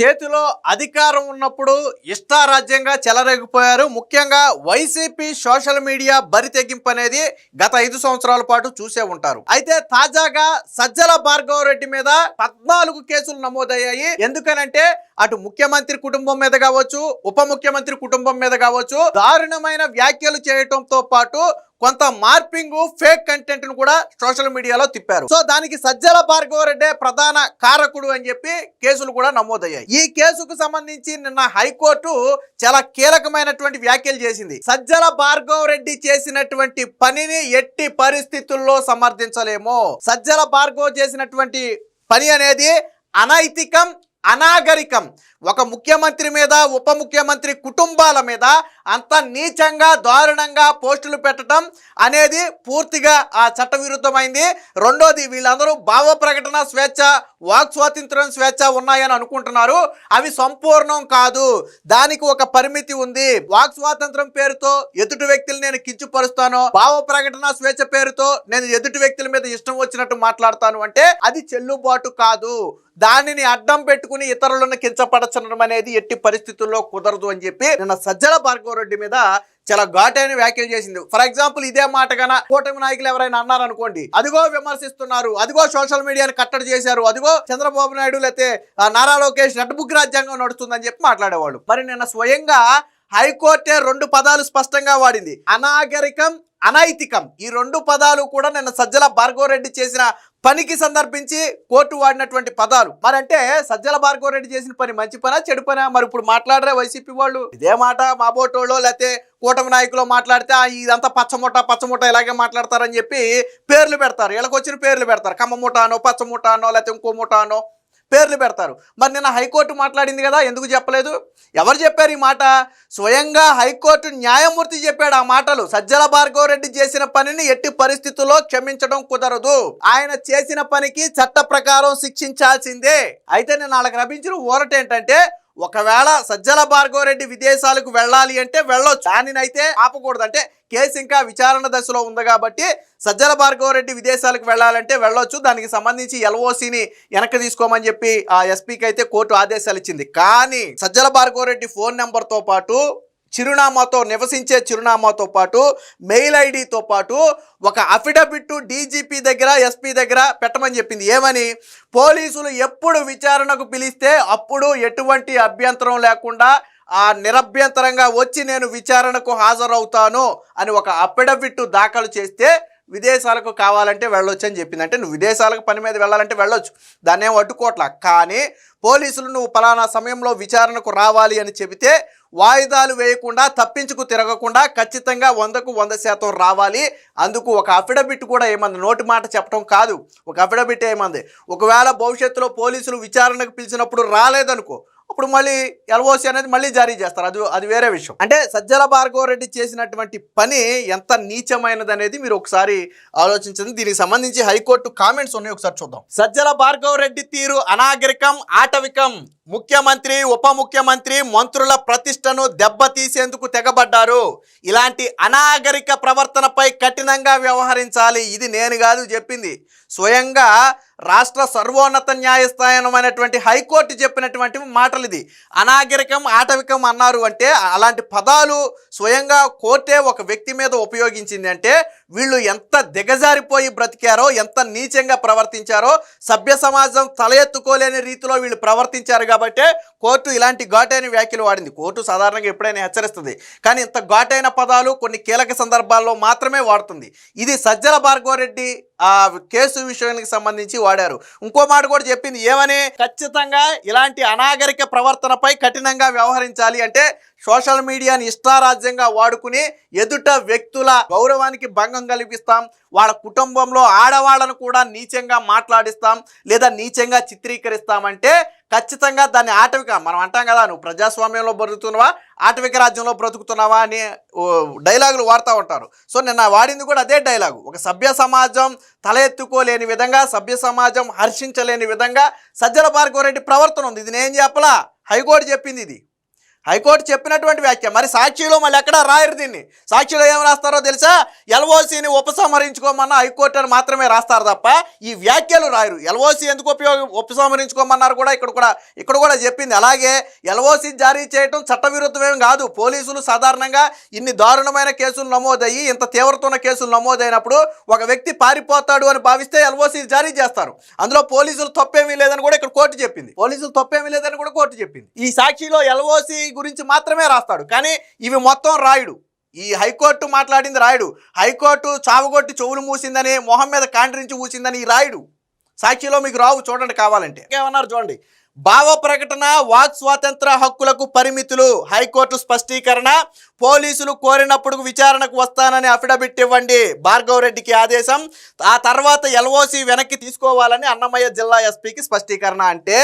చేతిలో అధికారం ఉన్నప్పుడు ఇష్టారాజ్యంగా చెలరేగిపోయారు. ముఖ్యంగా వైసీపీ సోషల్ మీడియా బరితెగింపు అనేది గత 5 సంవత్సరాల పాటు చూసే ఉంటారు. అయితే తాజాగా సజ్జల భార్గవ రెడ్డి మీద 14 కేసులు నమోదయ్యాయి. ఎందుకనంటే అటు ముఖ్యమంత్రి కుటుంబం మీద కావచ్చు, ఉప ముఖ్యమంత్రి కుటుంబం మీద కావచ్చు, దారుణమైన వ్యాఖ్యలు చేయటంతో పాటు కొంత మార్పింగ్ ఫేక్ కంటెంట్ ను కూడా సోషల్ మీడియాలో తిప్పారు. సో దానికి సజ్జల భార్గవ రెడ్డి ప్రధాన కారకుడు అని చెప్పి కేసులు కూడా నమోదయ్యాయి. ఈ కేసుకు సంబంధించి నిన్న హైకోర్టు చాలా కీలకమైనటువంటి వ్యాఖ్యలు చేసింది. సజ్జల భార్గవ రెడ్డి చేసినటువంటి పనిని ఎట్టి పరిస్థితుల్లో సమర్థించలేము. సజ్జల భార్గవ చేసినటువంటి పని అనేది అనైతికం, అనాగరికం. ఒక ముఖ్యమంత్రి మీద, ఉప ముఖ్యమంత్రి కుటుంబాల మీద అంత నీచంగా దారుణంగా పోస్టులు పెట్టడం అనేది పూర్తిగా చట్టవిరుద్ధమైంది. రెండోది, వీళ్ళందరూ భావ ప్రకటన స్వేచ్ఛ, వాక్ స్వాతంత్రం స్వేచ్ఛ ఉన్నాయని అనుకుంటున్నారు. అవి సంపూర్ణం కాదు. దానికి ఒక పరిమితి ఉంది. వాక్ స్వాతంత్రం పేరుతో ఎదుటి వ్యక్తులు నేను కించుపరుస్తాను, భావ ప్రకటన స్వేచ్ఛ పేరుతో నేను ఎదుటి వ్యక్తుల మీద ఇష్టం వచ్చినట్టు మాట్లాడతాను అంటే అది చెల్లుబాటు కాదు. దానిని అడ్డం పెట్టుకుని ఇతరులను కించపరచడం అనేది ఎట్టి పరిస్థితుల్లో కుదరదు అని చెప్పి నిన్న సజ్జల భార్గవ రెడ్డి మీద చాలా ఘాటైన వ్యాఖ్యలు చేసింది. ఫర్ ఎగ్జాంపుల్, ఇదే మాట కన్నా కూటమి నాయకులు ఎవరైనా అన్నారనుకోండి, అదిగో విమర్శిస్తున్నారు, అదిగో సోషల్ మీడియాని కట్టడి చేశారు, అదిగో చంద్రబాబు నాయుడు లేకపోతే నారా లోకేష్ రెడ్ బుక్ రాజ్యాంగం నడుస్తుందని చెప్పి మాట్లాడేవాళ్ళు. మరి నిన్న స్వయంగా హైకోర్టే 2 పదాలు స్పష్టంగా వాడింది: అనాగరికం, అనైతికం. ఈ 2 పదాలు కూడా నిన్న సజ్జల భార్గవ రెడ్డి చేసిన పనికి సందర్భించి కోర్టు వాడినటువంటి పదాలు. మరి అంటే సజ్జల భార్గవ రెడ్డి చేసిన పని మంచి పనా, చెడు పనా? మరి ఇప్పుడు మాట్లాడరే వైసీపీ వాళ్ళు. ఇదే మాట మా బోటోళ్ళు లేకపోతే కూటమి నాయకులు మాట్లాడితే ఇదంతా పచ్చముట ఇలాగే మాట్లాడతారని చెప్పి పేర్లు పెడతారు. వీళ్ళకి వచ్చిన పేర్లు పెడతారు. కమ్మముఠ అనో, పచ్చముఠ అనో, లేకపోతే ఇంకో ముఠ అనో పేర్లు పెడతారు. మరి నిన్న హైకోర్టు మాట్లాడింది కదా, ఎందుకు చెప్పలేదు? ఎవరు చెప్పారు ఈ మాట? స్వయంగా హైకోర్టు న్యాయమూర్తి చెప్పాడు ఆ మాటలు. సజ్జల భార్గవ రెడ్డి చేసిన పనిని ఎట్టి పరిస్థితుల్లో క్షమించడం కుదరదు. ఆయన చేసిన పనికి చట్ట ప్రకారం శిక్షించాల్సిందే. అయితే నేను వాళ్ళకి లభించిన ఊరట ఏంటంటే, ఒకవేళ సజ్జల భార్గవ రెడ్డి విదేశాలకు వెళ్ళాలి అంటే వెళ్ళొచ్చు, దానినైతే ఆపకూడదు. అంటే కేసు ఇంకా విచారణ దశలో ఉంది కాబట్టి సజ్జల భార్గవ రెడ్డి విదేశాలకు వెళ్ళాలంటే వెళ్ళొచ్చు. దానికి సంబంధించి ఎల్ఓసిని వెనక్కి తీసుకోమని చెప్పి ఆ ఎస్పీకి అయితే కోర్టు ఆదేశాలు ఇచ్చింది. కానీ సజ్జల భార్గవ రెడ్డి ఫోన్ నెంబర్తో పాటు నివసించే చిరునామాతో పాటు మెయిల్ ఐడితో పాటు ఒక అఫిడవిట్ డీజీపీ దగ్గర, ఎస్పీ దగ్గర పెట్టమని చెప్పింది. ఏమని? పోలీసులు ఎప్పుడు విచారణకు పిలిస్తే అప్పుడు ఎటువంటి అభ్యంతరం లేకుండా నిరభ్యంతరంగా వచ్చి నేను విచారణకు హాజరవుతాను అని ఒక అఫిడవిట్ దాఖలు చేస్తే విదేశాలకు కావాలంటే వెళ్ళొచ్చు అని చెప్పింది. అంటే నువ్వు విదేశాలకు పని మీద వెళ్ళాలంటే వెళ్ళొచ్చు, దాన్ని ఏం అడ్డుకోవట్లా. కానీ పోలీసులు నువ్వు పలానా సమయంలో విచారణకు రావాలి అని చెబితే వాయిదాలు వేయకుండా, తప్పించుకు తిరగకుండా ఖచ్చితంగా 100కు 100% రావాలి. అందుకు ఒక అఫిడవిట్ కూడా ఏమంది, నోటి మాట చెప్పడం కాదు, ఒక అఫిడవిట్ ఏమంది. ఒకవేళ భవిష్యత్తులో పోలీసులు విచారణకు పిలిచినప్పుడు రాలేదనుకో, అప్పుడు మళ్ళీ ఎల్ఓసి అనేది మళ్ళీ జారీ చేస్తారు. అది వేరే విషయం. అంటే సజ్జల భార్గవ రెడ్డి చేసినటువంటి పని ఎంత నీచమైనది అనేది మీరు ఒకసారి ఆలోచించండి. దీనికి సంబంధించి హైకోర్టు కామెంట్స్ ఉన్నాయి, ఒకసారి చూద్దాం. సజ్జల భార్గవ రెడ్డి తీరు అనాగరికం, ఆటవికం. ముఖ్యమంత్రి, ఉప ముఖ్యమంత్రి, మంత్రుల ప్రతిష్టను దెబ్బతీసేందుకు తెగబడ్డారు. ఇలాంటి అనాగరిక ప్రవర్తనపై కఠినంగా వ్యవహరించాలి. ఇది నేను కాదు చెప్పింది, స్వయంగా రాష్ట్ర సర్వోన్నత న్యాయస్థానమైనటువంటి హైకోర్టు చెప్పినటువంటి మాటలు. ఇది అనాగరికం, ఆటవికం అన్నారు అంటే అలాంటి పదాలు స్వయంగా కోర్టే ఒక వ్యక్తి మీద ఉపయోగించింది అంటే వీళ్ళు ఎంత దిగజారిపోయి బ్రతికారో, ఎంత నీచంగా ప్రవర్తించారో, సభ్య సమాజం తల ఎత్తుకోలేని రీతిలో వీళ్ళు ప్రవర్తించారు కాబట్టే కోర్టు ఇలాంటి ఘాటైన వ్యాఖ్యలు వాడింది. కోర్టు సాధారణంగా ఎప్పుడైనా హెచ్చరిస్తుంది, కానీ ఇంత ఘాటైన పదాలు కొన్ని కీలక సందర్భాల్లో మాత్రమే వాడుతుంది. ఇది సజ్జల భార్గవ రెడ్డి కేసు విషయానికి సంబంధించి వాడారు. ఇంకో మాట కూడా చెప్పింది. ఏమని? ఖచ్చితంగా ఇలాంటి అనాగరిక ప్రవర్తనపై కఠినంగా వ్యవహరించాలి. అంటే సోషల్ మీడియాని ఇష్టారాజ్యంగా వాడుకుని ఎదుట వ్యక్తుల గౌరవానికి భంగం కల్పిస్తాం, వాళ్ళ కుటుంబంలో ఆడవాళ్ళను కూడా నీచంగా మాట్లాడిస్తాం లేదా నీచంగా చిత్రీకరిస్తామంటే ఖచ్చితంగా దాన్ని ఆటవిక, మనం అంటాం కదా, నువ్వు ప్రజాస్వామ్యంలో బ్రతుకుతున్నావా, ఆటవిక రాజ్యంలో బ్రతుకుతున్నావా అని డైలాగులు వాడుతూ ఉంటారు. సో నిన్న వాడింది కూడా అదే డైలాగు. ఒక సభ్య సమాజం తల ఎత్తుకోలేని విధంగా, సభ్య సమాజం హర్షించలేని విధంగా సజ్జల భార్గవ రెడ్డి ప్రవర్తన ఉంది. ఇది నేను చెప్పలా, హైకోర్టు చెప్పింది. ఇది హైకోర్టు చెప్పినటువంటి వ్యాఖ్య. మరి సాక్షిలో మళ్ళీ ఎక్కడ రాయరు దీన్ని. సాక్షిలో ఏం రాస్తారో తెలుసా? ఎల్ఓసిని ఉపసంహరించుకోమన్న హైకోర్టు అని మాత్రమే రాస్తారు తప్ప ఈ వ్యాఖ్యలు రాయరు. ఎల్ఓసి ఎందుకు ఉపసంహరించుకోమన్నారు కూడా ఇక్కడ కూడా చెప్పింది. అలాగే ఎల్ఓసి జారీ చేయడం చట్టవిరుద్ధమేం కాదు. పోలీసులు సాధారణంగా ఇన్ని దారుణమైన కేసులు నమోదయ్యి ఇంత తీవ్రత ఉన్న కేసులు నమోదైనప్పుడు ఒక వ్యక్తి పారిపోతాడు అని భావిస్తే ఎల్ఓసి జారీ చేస్తారు. అందులో పోలీసులు తప్పేమీ లేదని కూడా ఇక్కడ కోర్టు చెప్పింది. పోలీసులు తప్పేమీ లేదని కూడా కోర్టు చెప్పింది. ఈ సాక్షిలో ఎల్ఓసి గురించి మాత్రమే రాస్తాడు, కానీ ఇవి మొత్తం రాయుడు. ఈ హైకోర్టు మాట్లాడింది రాయుడు. హైకోర్టు చావుగొట్టి చెవులు మూసిందని, మొహం మీద కాండ్రించి మూసిందని ఈ రాయుడు. సాక్షిలో మీకు రావు, చూడండి కావాలంటే. ఏమన్నారు చూడండి. భావ ప్రకటన, వాక్ స్వాతంత్ర హక్కులకు పరిమితులు. హైకోర్టు స్పష్టీకరణ. పోలీసులు కోరినప్పుడు విచారణకు వస్తానని అఫిడవిట్ ఇవ్వండి. భార్గవ్ రెడ్డికి ఆదేశం. ఆ తర్వాత ఎల్ఓసి వెనక్కి తీసుకోవాలని అన్నమయ్య జిల్లా ఎస్పీకి స్పష్టీకరణ. అంటే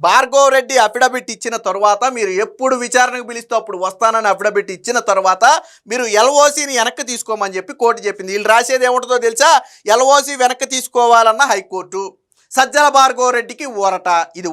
భార్గవ్ రెడ్డి అఫిడవిట్ ఇచ్చిన తర్వాత మీరు ఎప్పుడు విచారణకు పిలిస్తే అప్పుడు వస్తానని అఫిడవిట్ ఇచ్చిన తర్వాత మీరు ఎల్ఓసిని వెనక్కి తీసుకోమని చెప్పి కోర్టు చెప్పింది. వీళ్ళు రాసేది ఏముంటుందో తెలుసా? ఎల్ఓసి వెనక్కి తీసుకోవాలన్న హైకోర్టు. సజ్జల భార్గవ్ రెడ్డికి ఊరట. ఇది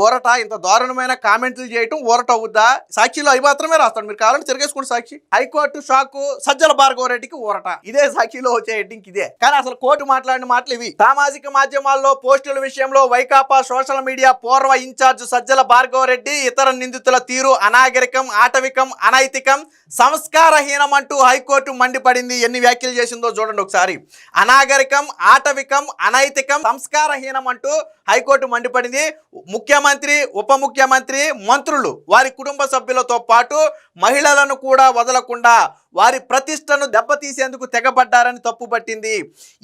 ఊరట. ఇంత దారుణమైన కామెంట్లు చేయటం ఊరట అవుద్దా? సాక్షిలో అవి మాత్రమే రాస్తాడు. మీరు కావాలంటే తిరిగేసుకోండి సాక్షి. హైకోర్టు షాకు, సజ్జల భార్గవ్ రెడ్డికి ఊరట. ఇదే సాక్షిలో వచ్చే హెడ్డింగ్ ఇదే. కానీ అసలు కోర్టు మాట్లాడిన మాటలు ఇవి. సామాజిక మాధ్యమాల్లో పోస్టుల విషయంలో వైకాపా సోషల్ మీడియా పూర్వ ఇన్ఛార్జ్ సజ్జల భార్గవ్ రెడ్డి ఇతర నిందితుల తీరు అనాగరికం, ఆటవికం, అనైతికం, సంస్కారహీనం అంటూ హైకోర్టు మండిపడింది. ఎన్ని వ్యాఖ్యలు చేసిందో చూడండి ఒకసారి. అనాగరికం, ఆటవికం, అనైతికం, సంస్కారహీనం అంటూ హైకోర్టు మండిపడింది. ముఖ్యమంత్రి, ఉప ముఖ్యమంత్రి, మంత్రులు, వారి కుటుంబ సభ్యులతో పాటు మహిళలను కూడా వదలకుండా వారి ప్రతిష్టను దెబ్బతీసేందుకు తెగబడ్డారని తప్పుపట్టింది.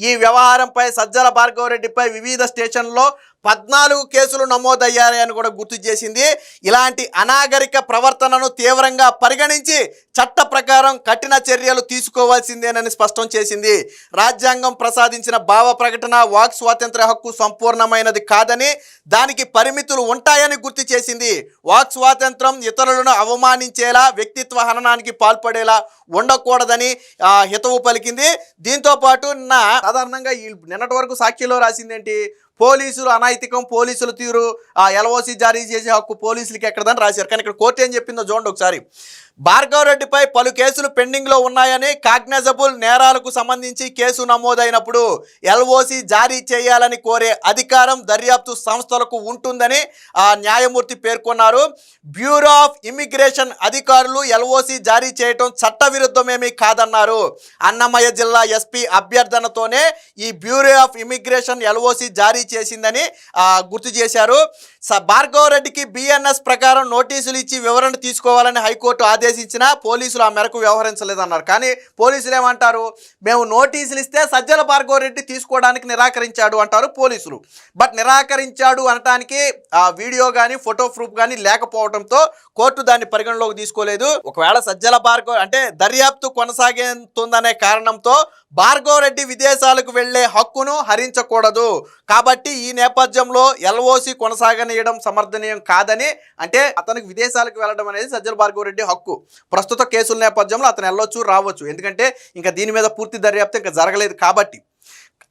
ఈ వ్యవహారంపై సజ్జల భార్గవ్ రెడ్డిపై వివిధ స్టేషన్లో 14 కేసులు నమోదయ్యాయని కూడా గుర్తు చేసింది. ఇలాంటి అనాగరిక ప్రవర్తనను తీవ్రంగా పరిగణించి చట్ట ప్రకారం కఠిన చర్యలు తీసుకోవాల్సిందేనని స్పష్టం చేసింది. రాజ్యాంగం ప్రసాదించిన భావ ప్రకటన, వాక్ స్వాతంత్ర హక్కు సంపూర్ణమైనది కాదని, దానికి పరిమితులు ఉంటాయని గుర్తు చేసింది. వాక్ స్వాతంత్రం ఇతరులను అవమానించేలా, వ్యక్తిత్వ హననానికి పాల్పడేలా ఉండకూడదని హితవు పలికింది. దీంతో పాటు సాధారణంగా నిన్నటి వరకు సాక్షిలో రాసిందేంటి? పోలీసులు అనైతికం, పోలీసుల తీరు, ఎల్ఓసి జారీ చేసే హక్కు పోలీసులకి ఎక్కడదని రాశారు. కానీ ఇక్కడ కోర్టు ఏం చెప్పిందో చూడండి ఒకసారి. భార్గవ్ రెడ్డిపై పలు కేసులు పెండింగ్లో ఉన్నాయని, కాగ్నైజబుల్ నేరాలకు సంబంధించి కేసు నమోదైనప్పుడు ఎల్ఓసి జారీ చేయాలని కోరే అధికారం దర్యాప్తు సంస్థలకు ఉంటుందని న్యాయమూర్తి పేర్కొన్నారు. బ్యూరో ఆఫ్ ఇమిగ్రేషన్ అధికారులు ఎల్ఓసి జారీ చేయటం చట్టవిరుద్ధమేమీ కాదన్నారు. అన్నమయ్య జిల్లా ఎస్పీ అభ్యర్థనతోనే ఈ బ్యూరో ఆఫ్ ఇమిగ్రేషన్ ఎల్ఓసి జారీ చేసిందని గుర్తు చేశారు. భార్గవ్ రెడ్డికి బిఎన్ఎస్ ప్రకారం నోటీసులు ఇచ్చి వివరణ తీసుకోవాలని హైకోర్టు ఆదేశించినా పోలీసులు ఆ మేరకు వ్యవహరించలేదన్నారు. కానీ పోలీసులు ఏమంటారు? మేము నోటీసులు ఇస్తే సజ్జల భార్గవ్ రెడ్డి తీసుకోవడానికి నిరాకరించాడు అంటారు పోలీసులు. బట్ నిరాకరించాడు అనటానికి వీడియో కానీ ఫోటో ప్రూఫ్ కానీ లేకపోవడంతో కోర్టు దాన్ని పరిగణలోకి తీసుకోలేదు. ఒకవేళ సజ్జల భార్గవ్ అంటే దర్యాప్తు కొనసాగుతుందనే కారణంతో భార్గవ్ రెడ్డి విదేశాలకు వెళ్లే హక్కును హరించకూడదు. కాబట్టి ఈ నేపథ్యంలో ఎల్ఓసి కొనసాగనీయడం సమర్థనీయం కాదని, అంటే అతనికి విదేశాలకు వెళ్ళడం అనేది సజ్జల భార్గవ్ రెడ్డి హక్కు. ప్రస్తుత కేసుల నేపథ్యంలో అతను వెళ్ళొచ్చు, రావచ్చు. ఎందుకంటే ఇంకా దీని మీద పూర్తి దర్యాప్తు ఇంకా జరగలేదు కాబట్టి.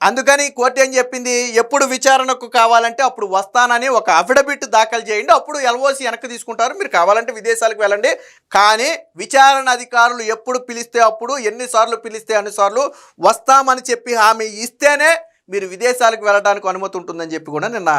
అందుకని కోర్టు ఏం చెప్పింది? ఎప్పుడు విచారణకు కావాలంటే అప్పుడు వస్తానని ఒక అఫిడవిట్ దాఖలు చేయండి, అప్పుడు ఎల్ఓసి వెనక్కి తీసుకుంటారు. మీరు కావాలంటే విదేశాలకు వెళ్ళండి, కానీ విచారణ అధికారులు ఎప్పుడు పిలిస్తే అప్పుడు, ఎన్నిసార్లు పిలిస్తే అన్నిసార్లు వస్తామని చెప్పి హామీ ఇస్తేనే మీరు విదేశాలకు వెళ్ళడానికి అనుమతి ఉంటుందని చెప్పి కూడా నిన్న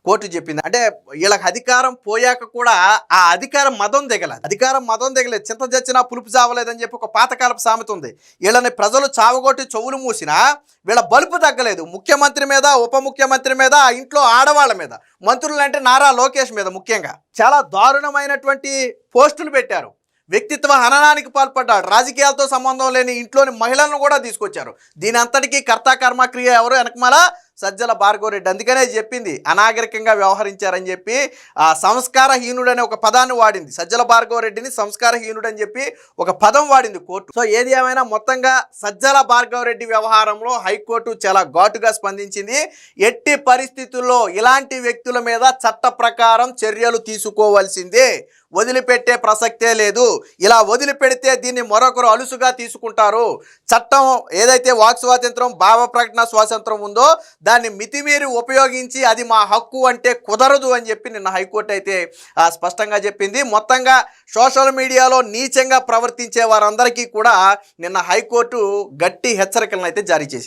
కోర్టు చెప్పింది. అంటే వీళ్ళకి అధికారం పోయాక కూడా ఆ అధికారం మదం దిగలేదు. చింత చచ్చినా పులుపు చావలేదని చెప్పి ఒక పాతకాలపు సామెత ఉంది. వీళ్ళని ప్రజలు చావగొట్టి చెవులు మూసినా వీళ్ళ బలుపు తగ్గలేదు. ముఖ్యమంత్రి మీద, ఉప ముఖ్యమంత్రి మీద, ఆ ఇంట్లో ఆడవాళ్ళ మీద, మంత్రులు అంటే నారా లోకేష్ మీద ముఖ్యంగా చాలా దారుణమైనటువంటి పోస్టులు పెట్టారు. వ్యక్తిత్వ హననానికి పాల్పడ్డాడు. రాజకీయాలతో సంబంధం లేని ఇంట్లోని మహిళలను కూడా తీసుకొచ్చారు. దీని అంతటికీ కర్త కర్మ క్రియ ఎవరు? వెనకమాల సజ్జల భార్గవ్ రెడ్డి. అందుకనే చెప్పింది అనాగరికంగా వ్యవహరించారని చెప్పి సంస్కారహీనుడనే ఒక పదాన్ని వాడింది. సజ్జల భార్గవ్ రెడ్డిని సంస్కారహీనుడని చెప్పి ఒక పదం వాడింది కోర్టు. సో ఏది ఏమైనా మొత్తంగా సజ్జల భార్గవ్ రెడ్డి వ్యవహారంలో హైకోర్టు చాలా ఘాటుగా స్పందించింది. ఎట్టి పరిస్థితుల్లో ఇలాంటి వ్యక్తుల మీద చట్ట ప్రకారం చర్యలు తీసుకోవాల్సిందే. వదిలిపెట్టే ప్రసక్తే లేదు. ఇలా వదిలిపెడితే దీన్ని మరొకరు అలుసుగా తీసుకుంటారు. చట్టం ఏదైతే వాక్ స్వాతంత్రం, భావ ప్రకటన స్వాతంత్రం ఉందో దాన్ని మితిమీరి ఉపయోగించి అది మా హక్కు అంటే కుదరదు అని చెప్పి నిన్న హైకోర్టు అయితే స్పష్టంగా చెప్పింది. మొత్తంగా సోషల్ మీడియాలో నీచంగా ప్రవర్తించే వారందరికీ కూడా నిన్న హైకోర్టు గట్టి హెచ్చరికలను అయితే జారీ చేసింది.